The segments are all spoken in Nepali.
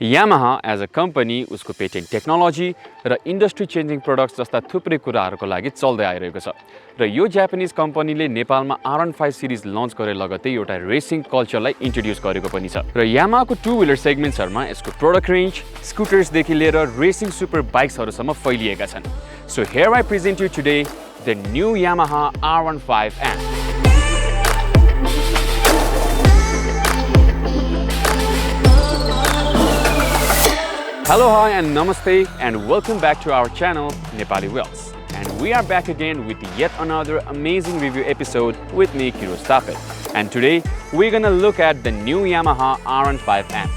Yamaha as a company उसको पेटेन्ट टेक्नोलोजी र इन्डस्ट्री चेन्जिङ प्रोडक्ट्स जस्ता थुप्रै कुराहरूको लागि चल्दै आइरहेको छ र यो जापानिज कम्पनीले नेपालमा R15 सिरिज लन्च गरे लगत्तै एउटा रेसिङ कल्चरलाई इन्ट्रोड्युस गरेको पनि छ र Yamahaको टु व्हीलर सेगमेन्ट्सहरुमा यसको प्रोडक्ट रेन्ज स्कुटर्सदेखि लिएर रेसिङ सुपर बाइक्सहरुसम्म फैलिएका छन् so here I present you today the new Yamaha R15M. Hello, hi and namaste and welcome back to our channel Nepali Wheels. And we are back again with yet another amazing review episode with me, Kiros Tape. And today we're gonna look at the new Yamaha R15M.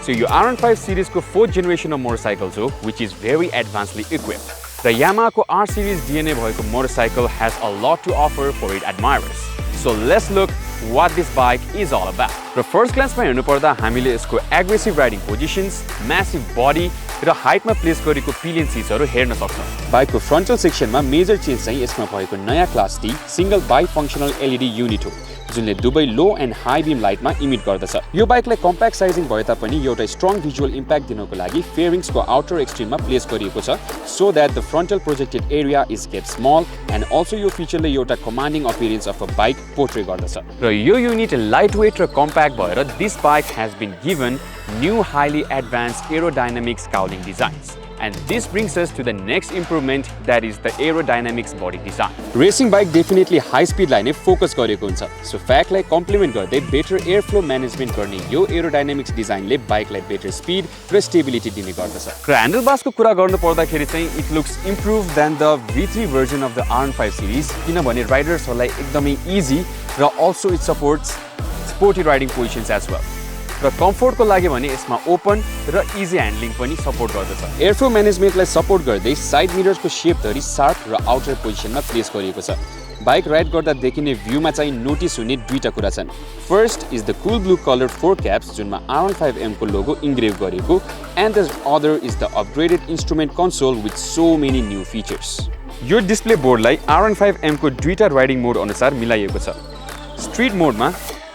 So your R15 series ko 4th generation of motorcycles ho, which is very advancedly equipped. The Yamaha ko R series DNA bhayeko motorcycle has a lot to offer for its admirers. So let's look what this bike is all about. The first glance ma हेर्नु पर्दा हामीले यसको aggressive riding positions, massive body र height मा प्लेस गरेको पिलियन सिट्सहरु हेर्न सक्छौं. बाइकको फ्रन्टल सेक्सनमा मेजर चेन्ज चाहिँ यसमा भएको नयाँ class T single bifunctional LED unit हो जुनले दुवै लो एन्ड हाई बीम लाइटमा इमिट गर्दछ. यो बाइकलाई कम्प्याक्ट साइजिङ भए तापनि एउटा स्ट्रङ भिजुअल इम्प्याक्ट दिनको लागि फेयरिङ्सको आउटर एक्सट्रिममा प्लेस गरिएको छ so that the frontal projected area is kept small and also यो फिचरले एउटा commanding appearance of a bike portray गर्दछ. र यो युनिट लाइट वेट र कम्प्याक्ट भएर this bike has been given new highly advanced aerodynamic scowling designs. And this brings us to the next improvement, that is the aerodynamics body design. Racing bike definitely high speed line focus गरेको हुन्छ. So fact लाई complement गर्दै better airflow management गर्ने यो aerodynamics design ले bike लाई better speed र stability दिने गर्दछ. र handlebars को कुरा गर्नु पर्दाखेरि चाहिँ it looks improved than the V3 version of the R15 series किनभने riders हरूलाई एकदमै easy र also it supports sporty riding positions as well. र कम्फोर्टको लागि भने यसमा ओपन र इजी ह्यान्डलिङ पनि सपोर्ट गर्दछ. एयरफ्लो म्यानेजमेन्टलाई सपोर्ट गर्दै साइड मिरर्सको शेप धरि शार्प र आउटर पोजिसनमा प्लेस गरिएको छ. बाइक राइड गर्दा देखिने भ्यूमा चाहिँ नोटिस हुने दुईटा कुरा छन्. First is the cool blue colour fork caps जुनमा R15M को लोगो इन्ग्रेभ गरेको and the other is the upgraded instrument console with so many new features. यो डिस्प्ले बोर्डलाई R15M को दुईटा राइडिङ मोड अनुसार मिलाइएको छ. स्ट्रीट मोडमा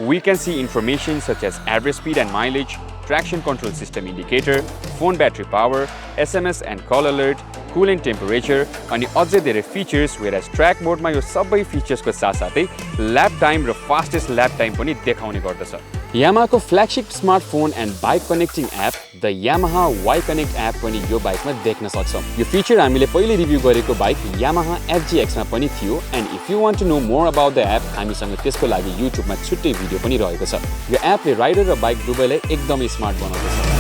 we can see information such as average speed and mileage, traction control system indicator, phone battery power, SMS and call alert, coolant temperature अनि अझै धेरै features. Whereas track mode मा यो सबै features को साथसाथै lap time र fastest lap time पनि देखाउने गर्दछ. Yamaha को flagship smartphone and bike connecting app, the Yamaha Y Connect app पनि यो बाइकमा देख्न सक्छौं. यो फिचर हामीले पहिले रिभ्यू गरेको बाइक Yamaha FGX मा पनि थियो and if you want to know more about the app, हामीसँग त्यसको लागि YouTube मा छुट्टै भिडियो पनि रहेको छ. यो एपले राइडर र बाइक दुवैलाई एकदमै स्मार्ट बनाउँदछ.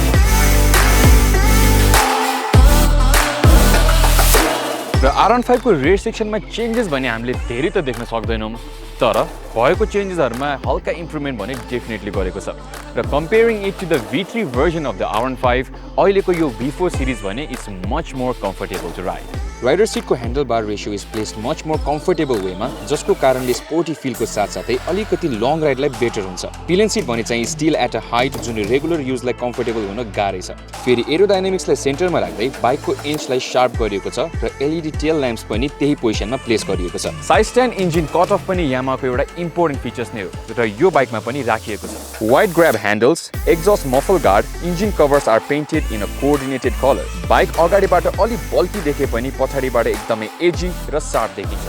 र R15 को रेयर सेक्सनमा चेन्जेस भने हामीले धेरै त देख्न सक्दैनौं तर भएको चेन्जेसहरुमा हल्का इम्प्रुभमेन्ट भने डेफिनेटली गरेको छ. र comparing it to the V3 version of the R15 अहिलेको यो V4 सिरिज भने it's much more comfortable to ride. Rider सीटको handle bar ratio is placed much more comfortable वेमा जसको कारणले स्पोर्टी फिलको साथसाथै अलिकति लङ राइडलाई बेटर हुन्छ. पिलियन सीट भने चाहिँ स्टिल एट अ हाइट जुन रेगुलर युजलाई कम्फर्टेबल हुन गाह्रै छ. फेरि एरोडायनामिक्सलाई सेन्टरमा राख्दै बाइकको एन्चलाई शार्प गरिएको छ र एलईडी टेल ल्याम्प्स पनि त्यही पोजिसनमा प्लेस गरिएको छ. Side stand engine cut off पनि Yamahaको एउटा इम्पोर्टेन्ट फिचर्स नै हो र यो बाइकमा पनि राखिएको छ. Wide grab handles, exhaust muffler guard, engine covers are painted in a coordinated colour. Bike अगाडिबाट अलि बल्की देखे पनि पछाडिबाट एकदमै एजी र शार्प देखिन्छ.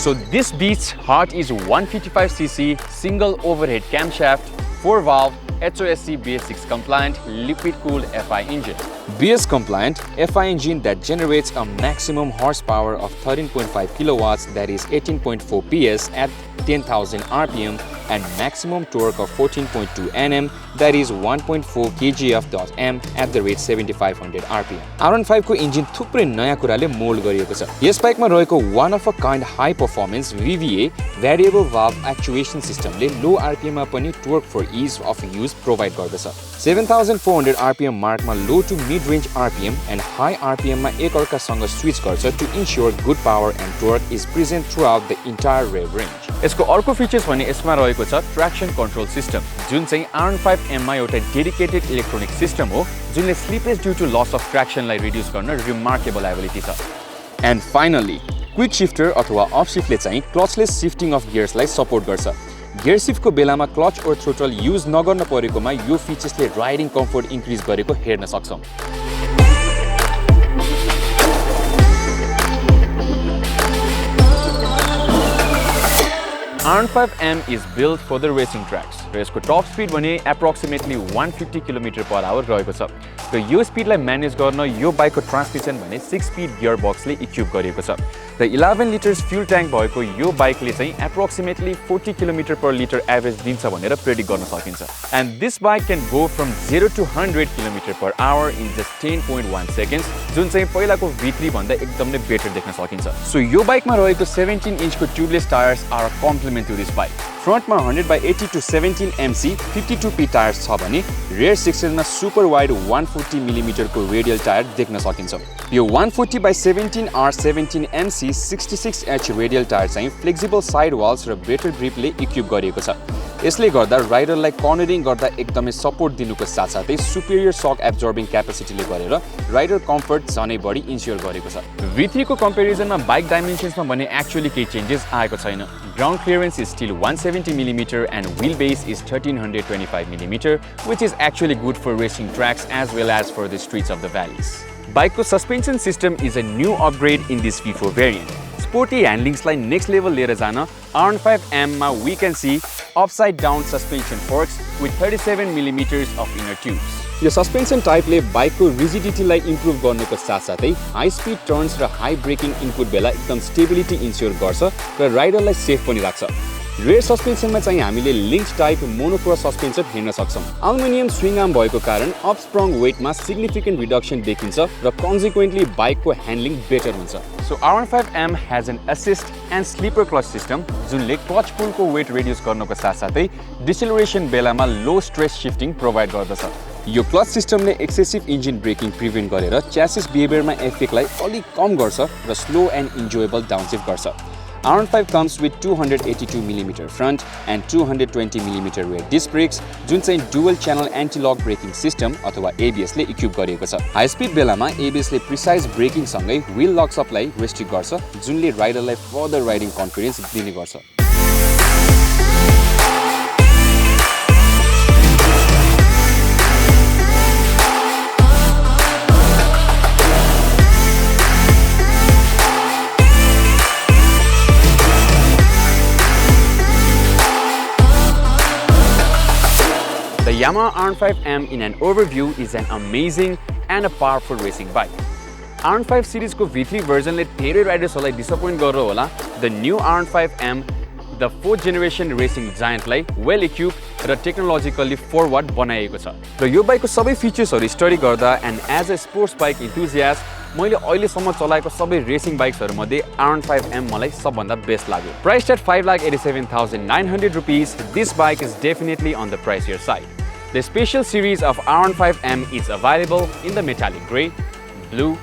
So this beast's heart is 155cc single overhead camshaft 4-valve HOSC BS6 compliant liquid cooled FI engine. BS compliant FI engine that generates a maximum horsepower of 13.5 kilowatts, that is 18.4 PS at 10,000 RPM and maximum torque of 14.2 Nm, that is 1.4 kgf.m at the rate 7500 RPM. R15 को इन्जिन थुप्रै नयाँ कुराले मोल्ड गरिएको छ. यस बाइकमा रहेको one of a kind high performance VVA variable valve actuation systemले low RPM मा पनि torque for ease of use provide गर्दछ. 7400 RPM मार्कमा low to mid range RPM and high RPM मा एकअर्कासँग स्विच गर्छ to ensure good power and torque is present throughout the entire rev range. यसको अर्को फिचर्स भने यसमा रहेको छ ट्र्याक्सन कन्ट्रोल सिस्टम जुन चाहिँ R15M मा एउटा डेडिकेटेड इलेक्ट्रोनिक सिस्टम हो जुनले slippage due to loss of ट्र्याक्सनलाई रिड्युस गर्न रिमार्केबल एबिलिटी छ. And finally, क्विक शिफ्टर अथवा अफ शिफ्टले चाहिँ क्लचलेस शिफ्टिङ अफ गियर्सलाई सपोर्ट गर्छ। गियर शिफ्टको बेलामा क्लच और थ्रोटल युज नगर्न परेकोमा यो फिचर्सले राइडिङ कम्फर्ट इन्क्रिज गरेको हेर्न सक्छौं। R15M is built for the racing tracks. र यसको टप स्पिड भने approximately 150 km/h रहेको छ। र यो स्पिडलाई म्यानेज गर्न यो बाइकको ट्रान्समिसन भने 6 स्पिड गियर बक्सले इक्विप गरिएको छ। र 11 लिटर्स फ्युल ट्याङ्क भएको यो बाइकले चाहिँ approximately 40 km/l एभरेज दिन्छ भनेर प्रेडिक्ट गर्न सकिन्छ। And this bike can go from 0 to 100 km/h in just 10.1 seconds, जुन चाहिँ पहिलाको V3 भन्दा एकदम नै बेटर देख्न सकिन्छ। सो यो बाइकमा रहेको 17 इन्चको tubeless tyres are a compliment to this bike. फ्रन्टमा 100/80 to 17 MC 52P टायर्स छ भने रेयर सेक्सनमा सुपर वाइड 140 mm को रेडियल टायर देख्न सकिन्छ। यो 140/17 R17 MC 66H radial tyre चाहिँ फ्लेक्सिबल साइड वाल्स र बेटर ग्रिपले इक्विप गरिएको छ। यसले गर्दा राइडरलाई कर्नरिङ गर्दा एकदमै सपोर्ट दिनुको साथसाथै सुपेरियर सक एब्जर्बिङ क्यापेसिटीले गरेर राइडर कम्फर्ट झनै बढी इन्स्योर गरेको छ। V3 को कम्पेरिजनमा बाइक डाइमेन्सन्समा भने एक्चुअली केही चेन्जेस आएको छैन। Ground clearance is still 170 mm and wheelbase is 1325 mm, which is actually good for racing tracks as well as for the streets of the valleys. बाइकको suspension system is a new upgrade in this V4 variant. Sporty ह्यान्डलिङ्सलाई नेक्स्ट लेभल लिएर जान R15M मा we can see upside down suspension forks with 37 mm of inner tubes. यो सस्पेन्सन टाइपले बाइकको रिजिडिटीलाई इम्प्रुभ गर्नुको साथसाथै हाई स्पिड टर्न्स र हाई ब्रेकिङ इनपुट बेला एकदम स्टेबिलिटी इन्स्योर गर्छ र राइडरलाई सेफ पनि राख्छ। रेयर सस्पेन्सनमा चाहिँ हामीले लिङ्क टाइप मोनोक्रॉस सस्पेन्सन हेर्न सक्छौं। एल्युमिनियम स्विङ आर्म भएको कारण अपस्प्रङ वेटमा सिग्निफिकेन्ट रिडक्सन देखिन्छ र कन्सिक्वेन्टली बाइकको ह्यान्डलिङ बेटर हुन्छ। So R15M has an assist and sleeper clutch system जुनले क्लच पुलको वेट रिड्युस गर्नको साथसाथै डिसेलरेसन बेलामा लो स्ट्रेस शिफ्टिङ प्रोभाइड गर्दछ। यो क्लच सिस्टमले एक्सेसिभ इन्जिन ब्रेकिङ प्रिभेन्ट गरेर च्यासिस बिहेभियरमा इफेक्टलाई अलि कम गर्छ र स्लो एन्ड इन्जोयबल डाउनशिफ्ट गर्छ। R15 comes with 282 mm front and 220 mm rear disc brakes जुन चाहिँ dual channel anti-lock breaking system अथवा ABS ले इक्विप गरिएको छ। हाई स्पिड बेलामा ABS ले प्रिसाइज ब्रेकिङ सँगै व्हील लक सप्लाई रेस्ट्रिक्ट गर्छ जुनले राइडरलाई फर्दर राइडिङ कन्फिडेन्स दिने गर्छ। The Yamaha R15M in an overview is an amazing and a powerful racing bike. R15 series को V3 version ले धेरै राइडर्सहरूलाई डिसअपोइन्ट गरेर होला the new R15M the 4th generation racing giant लाई well equipped र टेक्नोलोजिकली फरवर्ड बनाएको छ। र यो बाइकको सबै फिचर्सहरू स्टडी गर्दा and as a sports bike enthusiast मैले अहिलेसम्म चलाएको सबै रेसिङ बाइक्सहरू मध्ये R15M मलाई सबभन्दा बेस्ट लाग्यो। Priced at 5,87,900 rupees, this bike is definitely on the pricier side. The special series of R15M is available in the metallic grey, blue,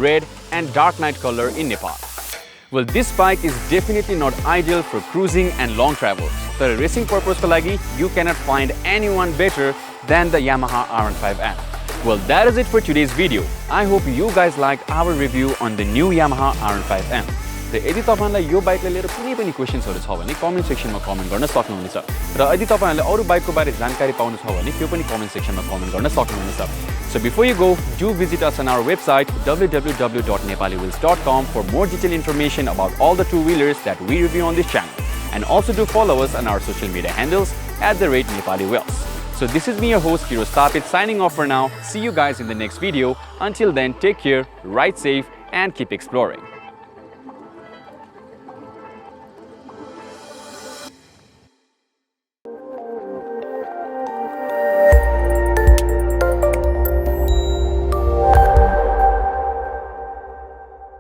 red and dark night color in Nepal. Well, this bike is definitely not ideal for cruising and long travel. For racing purpose ko lagi, you cannot find anyone better than the Yamaha R15M. Well, that is it for today's video. I hope you guys liked our review on the new Yamaha R15M. र यदि तपाईहरुलाई यो बाइकलाई लिएर कुनै पनि क्वेशन्सहरु छ भने कमेन्ट सेक्सनमा कमेन्ट गर्न सक्नुहुनेछ र यदि तपाईहरुलाई अरु बाइकको बारे जानकारी पाउनु छ भने त्यो पनि कमेन्ट सेक्सनमा कमेन्ट गर्न सक्नुहुनेछ। So before you go, do visit us on our website www.nepaliwheels.com for more detailed information about all the two-wheelers that we review on this channel. And also do follow us on our social media handles @NepaliWheels. So this is me, your host Kiro Stapit, signing off for now. See you guys in the next video. Until then, take care, ride safe and keep exploring.